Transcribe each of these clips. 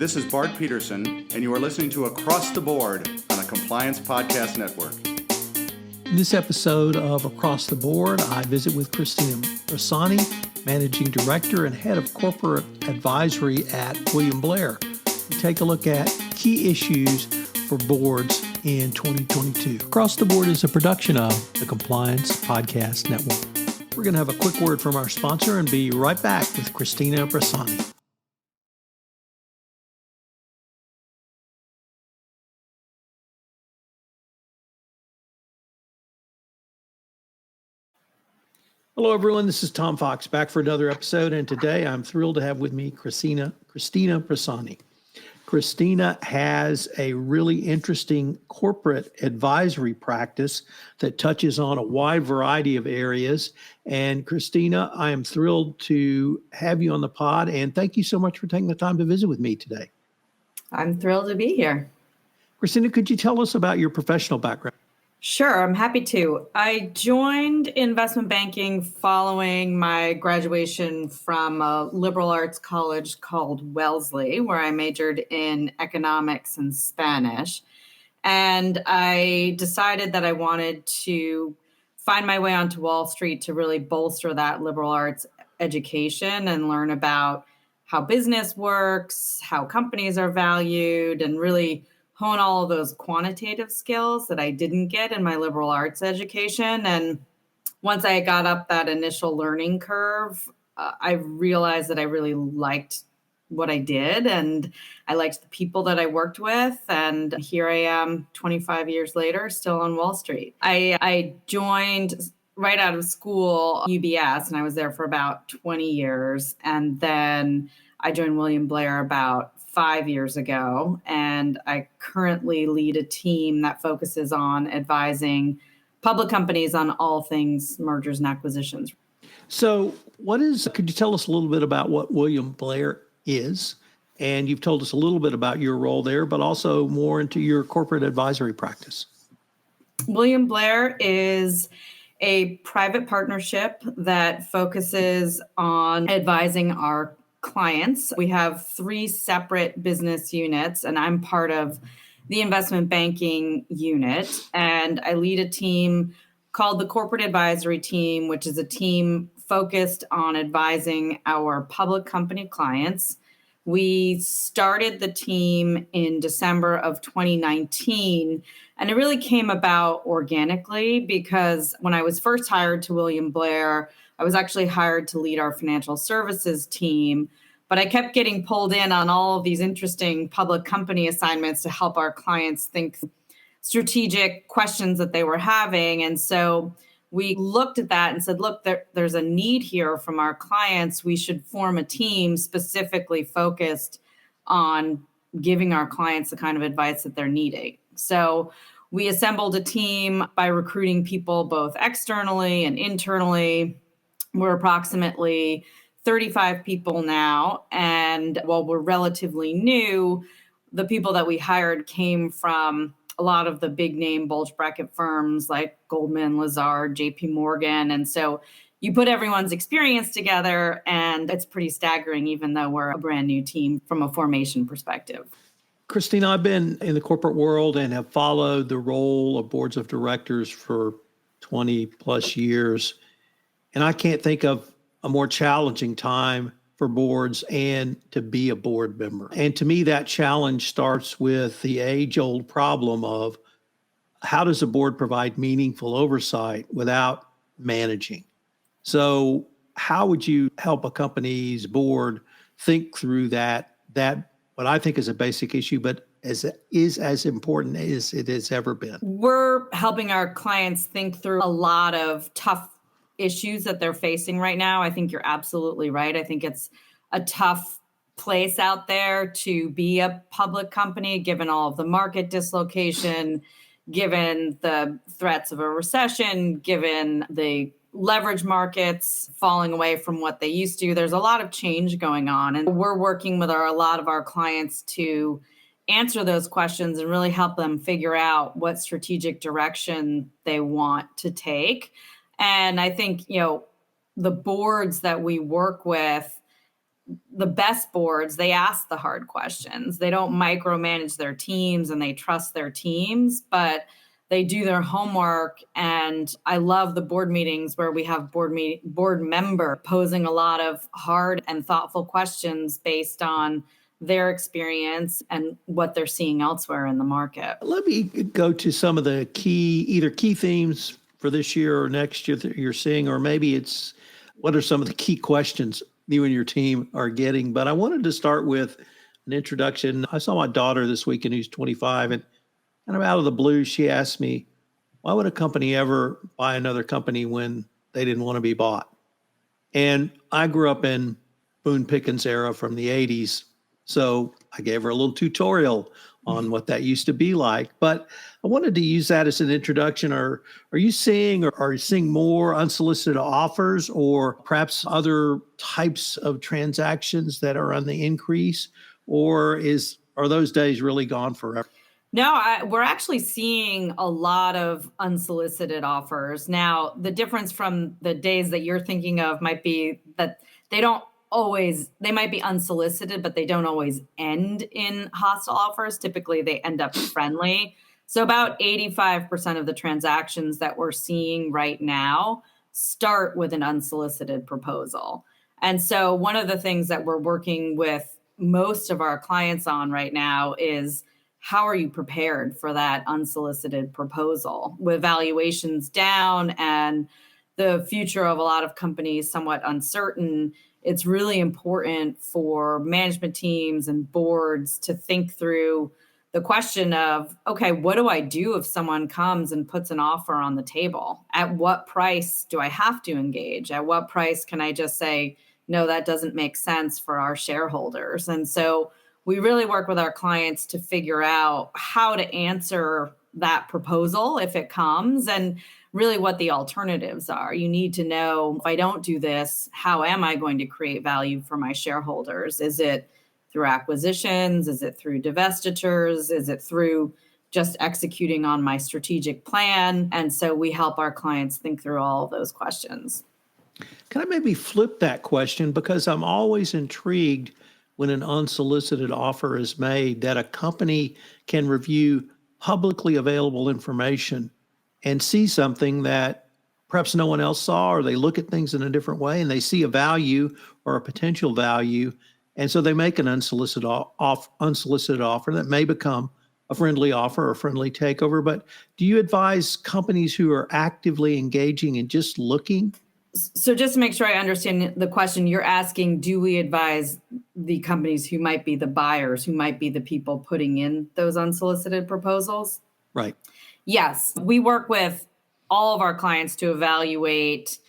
This is Bart Peterson, and you are listening to Across the Board on a Compliance Podcast Network. In this episode of Across the Board, I visit with Christina Bresani, Managing Director and Head of Corporate Advisory at William Blair. We take a look at key issues for boards in 2022. Across the Board is a production of the Compliance Podcast Network. We're going to have a quick word from our sponsor and be right back with Christina Bresani. Hello, everyone. This is Tom Fox back for another episode, and today I'm thrilled to have with me Christina Bresani. Christina has a really interesting corporate advisory practice that touches on a wide variety of areas. And Christina, I am thrilled to have you on the pod, and thank you so much for taking the time to visit with me today. I'm thrilled to be here. Christina, could you tell us about your professional background? Sure, I'm happy to. I joined investment banking following my graduation from a liberal arts college called Wellesley, where I majored in economics and Spanish. And I decided that I wanted to find my way onto Wall Street to really bolster that liberal arts education and learn about how business works, how companies are valued, and really hone all of those quantitative skills that I didn't get in my liberal arts education. And once I got up that initial learning curve, I realized that I really liked what I did and I liked the people that I worked with. And here I am 25 years later, still on Wall Street. I joined right out of school, UBS, and I was there for about 20 years. And then I joined William Blair about 5 years ago, and I currently lead a team that focuses on advising public companies on all things mergers and acquisitions. So could you tell us a little bit about what William Blair is? And you've told us a little bit about your role there, but also more into your corporate advisory practice. William Blair is a private partnership that focuses on advising our clients. We have 3 separate business units, and I'm part of the investment banking unit. And I lead a team called the Corporate Advisory Team, which is a team focused on advising our public company clients. We started the team in December of 2019, and it really came about organically because when I was first hired to William Blair, I was actually hired to lead our financial services team, but I kept getting pulled in on all of these interesting public company assignments to help our clients think strategic questions that they were having. And so we looked at that and said, look, there's a need here from our clients. We should form a team specifically focused on giving our clients the kind of advice that they're needing. So we assembled a team by recruiting people both externally and internally. We're approximately 35 people now. And while we're relatively new, the people that we hired came from a lot of the big name bulge bracket firms like Goldman, Lazard, JP Morgan. And so you put everyone's experience together and it's pretty staggering, even though we're a brand new team from a formation perspective. Christina, I've been in the corporate world and have followed the role of boards of directors for 20 plus years. And I can't think of a more challenging time for boards and to be a board member. And to me, that challenge starts with the age-old problem of how does a board provide meaningful oversight without managing? So how would you help a company's board think through that what I think is a basic issue, but is as important as it has ever been? We're helping our clients think through a lot of tough issues that they're facing right now. I think you're absolutely right. I think it's a tough place out there to be a public company, given all of the market dislocation, given the threats of a recession, given the leverage markets falling away from what they used to. There's a lot of change going on. And we're working with a lot of our clients to answer those questions and really help them figure out what strategic direction they want to take. And I think, the boards that we work with the best boards, they ask the hard questions. They don't micromanage their teams and they trust their teams, but they do their homework. And I love the board meetings where we have board member posing a lot of hard and thoughtful questions based on their experience and what they're seeing elsewhere in the market. Let me go to some of the either key themes for this year or next year that you're seeing, or maybe it's what are some of the key questions you and your team are getting. But I wanted to start with an introduction. I saw my daughter this weekend who's 25, and kind of out of the blue, she asked me, why would a company ever buy another company when they didn't want to be bought? And I grew up in Boone Pickens era from the 80s. So I gave her a little tutorial on what that used to be like. But I wanted to use that as an introduction. Are you seeing more unsolicited offers or perhaps other types of transactions that are on the increase? Or are those days really gone forever? No, we're actually seeing a lot of unsolicited offers. Now, the difference from the days that you're thinking of might be that they might be unsolicited, but they don't always end in hostile offers. Typically, they end up friendly. So about 85% of the transactions that we're seeing right now start with an unsolicited proposal. And so one of the things that we're working with most of our clients on right now is, how are you prepared for that unsolicited proposal? With valuations down and the future of a lot of companies somewhat uncertain, it's really important for management teams and boards to think through the question of, okay, what do I do if someone comes and puts an offer on the table? At what price do I have to engage? At what price can I just say, no, that doesn't make sense for our shareholders? And so we really work with our clients to figure out how to answer that proposal if it comes, and really what the alternatives are. You need to know, if I don't do this, how am I going to create value for my shareholders? Is it through acquisitions? Is it through divestitures? Is it through just executing on my strategic plan? And so we help our clients think through all of those questions. Can I maybe flip that question? Because I'm always intrigued when an unsolicited offer is made that a company can review publicly available information and see something that perhaps no one else saw, or they look at things in a different way and they see a value or a potential value. And so they make an unsolicited offer that may become a friendly offer or a friendly takeover. But do you advise companies who are actively engaging and just looking? So just to make sure I understand the question, you're asking, do we advise the companies who might be the buyers, who might be the people putting in those unsolicited proposals? Right. Yes, we work with all of our clients to evaluate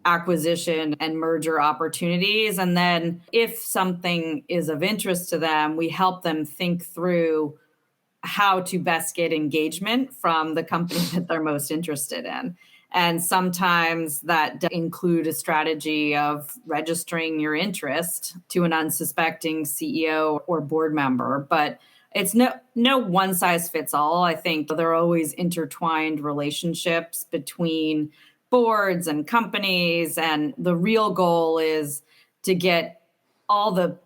acquisition and merger opportunities. And then if something is of interest to them, we help them think through how to best get engagement from the company that they're most interested in. And sometimes that include a strategy of registering your interest to an unsuspecting CEO or board member. But it's no one size fits all. I think there are always intertwined relationships between boards and companies. And the real goal is to get all the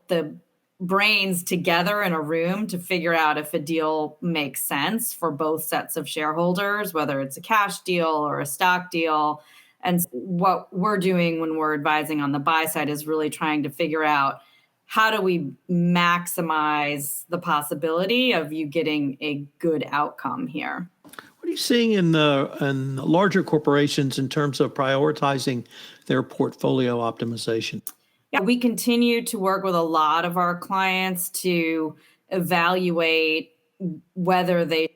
brains together in a room to figure out if a deal makes sense for both sets of shareholders, whether it's a cash deal or a stock deal. And what we're doing when we're advising on the buy side is really trying to figure out, how do we maximize the possibility of you getting a good outcome here? What are you seeing in the larger corporations in terms of prioritizing their portfolio optimization? Yeah, we continue to work with a lot of our clients to evaluate whether they,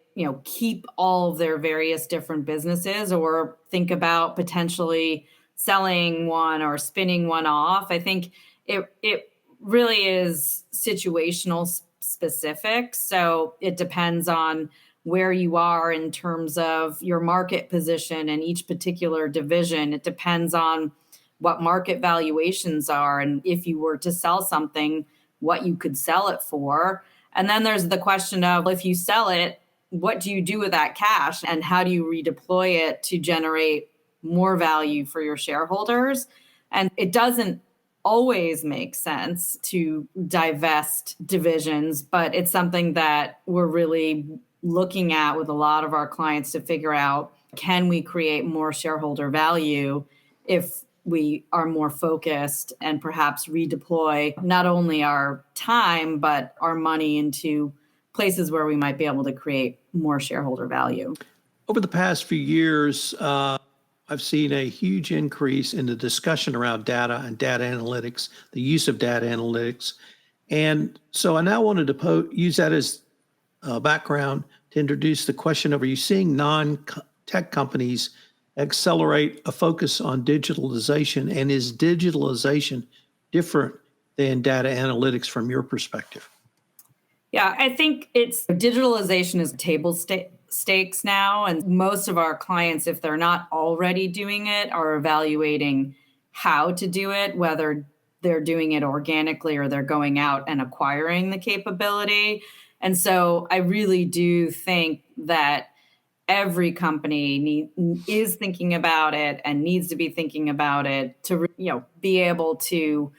keep all of their various different businesses or think about potentially selling one or spinning one off. I think it really is situational specific. So it depends on where you are in terms of your market position in each particular division. It depends on what market valuations are, and if you were to sell something, what you could sell it for. And then there's the question of, if you sell it, what do you do with that cash, and how do you redeploy it to generate more value for your shareholders? And it doesn't always make sense to divest divisions, but it's something that we're really looking at with a lot of our clients to figure out, can we create more shareholder value if we are more focused and perhaps redeploy not only our time, but our money into places where we might be able to create more shareholder value. Over the past few years, I've seen a huge increase in the discussion around data and data analytics, the use of data analytics. And so I now wanted to use that as background to introduce the question of, are you seeing non-tech companies accelerate a focus on digitalization? And is digitalization different than data analytics from your perspective? Yeah, I think digitalization is table stakes now. And most of our clients, if they're not already doing it, are evaluating how to do it, whether they're doing it organically or they're going out and acquiring the capability. And so I really do think that every company is thinking about it and needs to be thinking about it to be able to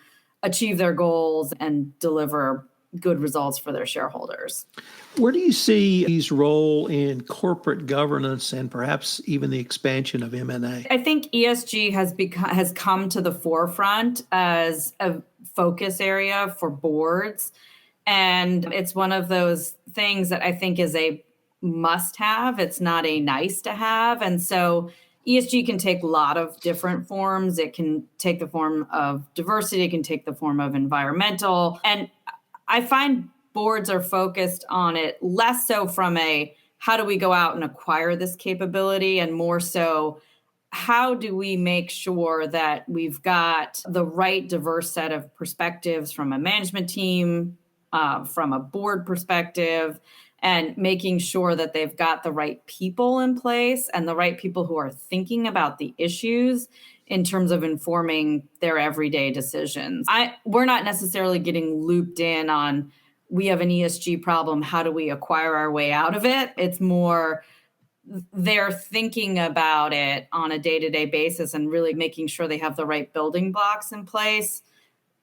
achieve their goals and deliver good results for their shareholders. Where do you see his role in corporate governance and perhaps even the expansion of M&A? I think ESG has come to the forefront as a focus area for boards. And it's one of those things that I think is a must-have. It's not a nice-to-have. And so ESG can take a lot of different forms. It can take the form of diversity. It can take the form of environmental. And I find boards are focused on it less so from how do we go out and acquire this capability, and more so, how do we make sure that we've got the right diverse set of perspectives from a management team, from a board perspective, and making sure that they've got the right people in place and the right people who are thinking about the issues in terms of informing their everyday decisions. We're not necessarily getting looped in on, we have an ESG problem, how do we acquire our way out of it? It's more they're thinking about it on a day-to-day basis and really making sure they have the right building blocks in place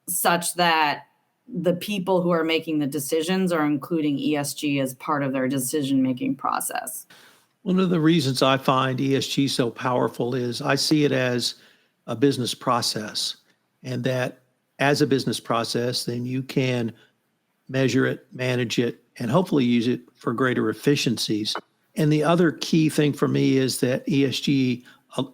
such that the people who are making the decisions are including ESG as part of their decision-making process. One of the reasons I find ESG so powerful is I see it as a business process, and that as a business process, then you can measure it, manage it, and hopefully use it for greater efficiencies. And the other key thing for me is that ESG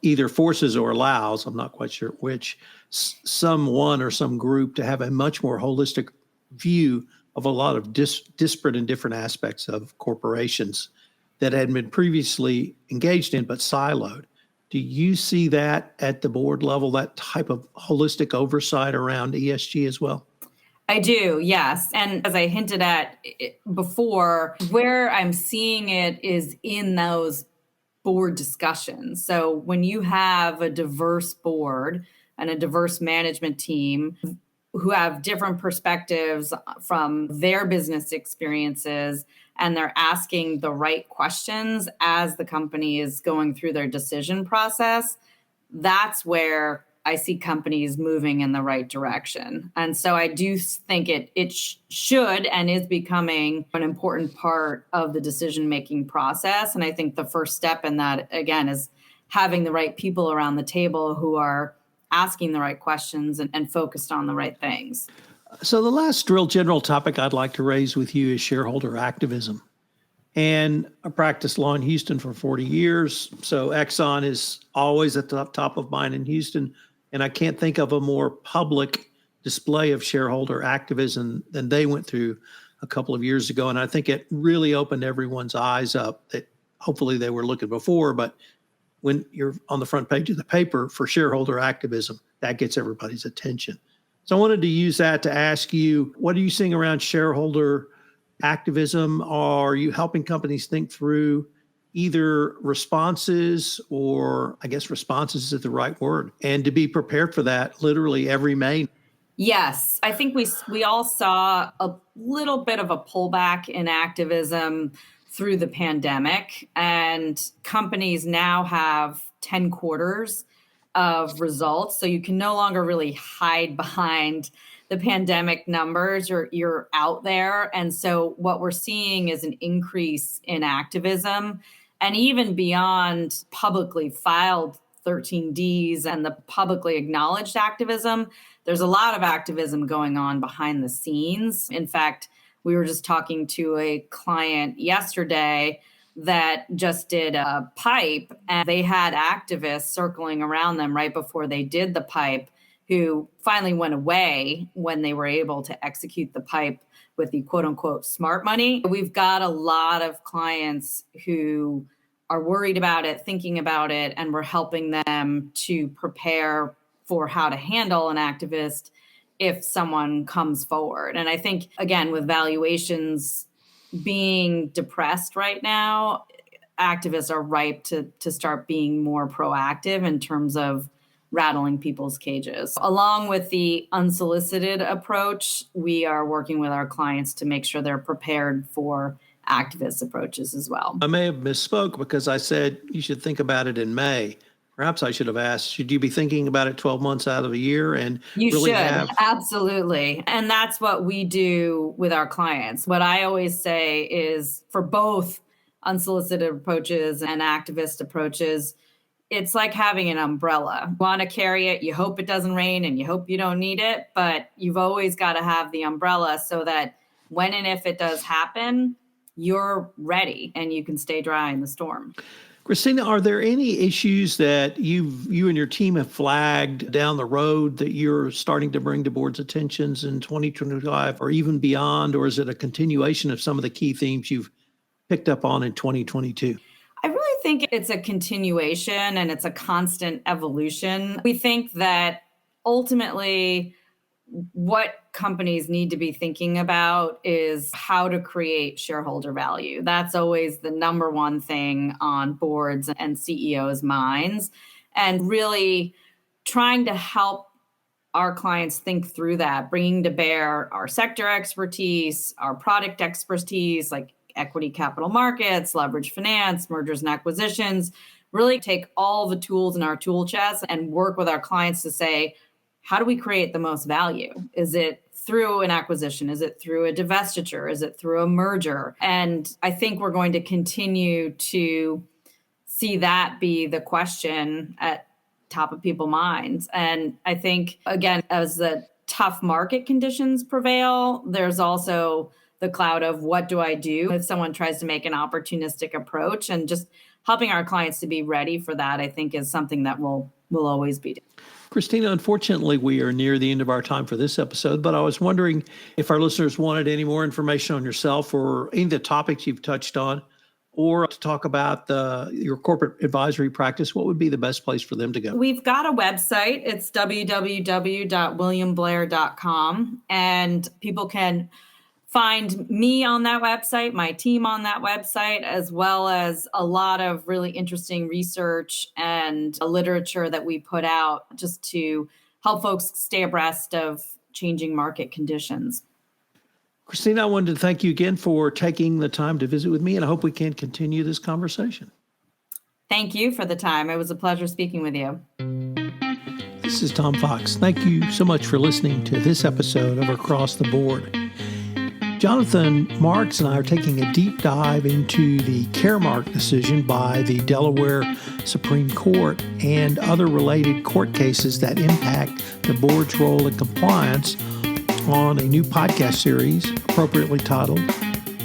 either forces or allows, I'm not quite sure which, someone or some group to have a much more holistic view of a lot of disparate and different aspects of corporations that had been previously engaged in but siloed. Do you see that at the board level, that type of holistic oversight around ESG as well? I do, yes. And as I hinted at before, where I'm seeing it is in those board discussions. So when you have a diverse board and a diverse management team who have different perspectives from their business experiences, and they're asking the right questions as the company is going through their decision process, that's where I see companies moving in the right direction. And so I do think it should and is becoming an important part of the decision-making process. And I think the first step in that, again, is having the right people around the table who are asking the right questions and focused on the right things. So the last real general topic I'd like to raise with you is shareholder activism. And I practiced law in Houston for 40 years. So Exxon is always at the top of mind in Houston. And I can't think of a more public display of shareholder activism than they went through a couple of years ago. And I think it really opened everyone's eyes up that hopefully they were looking before, but when you're on the front page of the paper for shareholder activism, that gets everybody's attention. So I wanted to use that to ask you, what are you seeing around shareholder activism? Are you helping companies think through either responses, or I guess responses is the right word, and to be prepared for that literally every May? Yes, I think we all saw a little bit of a pullback in activism through the pandemic, and companies now have 10 quarters of results. So you can no longer really hide behind the pandemic numbers. You're out there. And so what we're seeing is an increase in activism, and even beyond publicly filed 13Ds and the publicly acknowledged activism, there's a lot of activism going on behind the scenes. In fact, we were just talking to a client yesterday that just did a pipe, and they had activists circling around them right before they did the pipe, who finally went away when they were able to execute the pipe with the quote unquote smart money. We've got a lot of clients who are worried about it, thinking about it, and we're helping them to prepare for how to handle an activist if someone comes forward. And I think, again, with valuations being depressed right now, activists are ripe to start being more proactive in terms of rattling people's cages. Along with the unsolicited approach, we are working with our clients to make sure they're prepared for activist approaches as well. I may have misspoke because I said you should think about it in May. Perhaps I should have asked, should you be thinking about it 12 months out of a year? And you really should, absolutely. And that's what we do with our clients. What I always say is, for both unsolicited approaches and activist approaches, it's like having an umbrella. You want to carry it, you hope it doesn't rain, and you hope you don't need it, but you've always got to have the umbrella so that when and if it does happen, you're ready and you can stay dry in the storm. Christina, are there any issues that you and your team have flagged down the road that you're starting to bring to board's attentions in 2025 or even beyond, or is it a continuation of some of the key themes you've picked up on in 2022? I really think it's a continuation and it's a constant evolution. We think that ultimately what companies need to be thinking about is how to create shareholder value. That's always the number one thing on boards and CEOs' minds, and really trying to help our clients think through that, bringing to bear our sector expertise, our product expertise, like equity capital markets, leverage finance, mergers and acquisitions, really take all the tools in our tool chest and work with our clients to say, how do we create the most value? Is it through an acquisition? Is it through a divestiture? Is it through a merger? And I think we're going to continue to see that be the question at top of people's minds. And I think, again, as the tough market conditions prevail, there's also the cloud of what do I do if someone tries to make an opportunistic approach, and just helping our clients to be ready for that, I think, is something that will always be. Christina, unfortunately, we are near the end of our time for this episode, but I was wondering if our listeners wanted any more information on yourself or any of the topics you've touched on, or to talk about your corporate advisory practice, what would be the best place for them to go? We've got a website. It's www.williamblair.com, and people can find me on that website, my team on that website, as well as a lot of really interesting research and literature that we put out just to help folks stay abreast of changing market conditions. Christina, I wanted to thank you again for taking the time to visit with me, and I hope we can continue this conversation. Thank you for the time. It was a pleasure speaking with you. This is Tom Fox. Thank you so much for listening to this episode of Across the Board. Jonathan Marks and I are taking a deep dive into the Caremark decision by the Delaware Supreme Court and other related court cases that impact the board's role in compliance on a new podcast series appropriately titled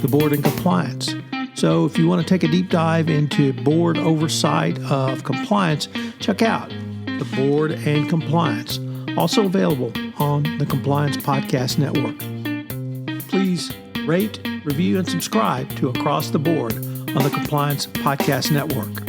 The Board and Compliance. So if you want to take a deep dive into board oversight of compliance, check out The Board and Compliance, also available on the Compliance Podcast Network. Please rate, review, and subscribe to Across the Board on the Compliance Podcast Network.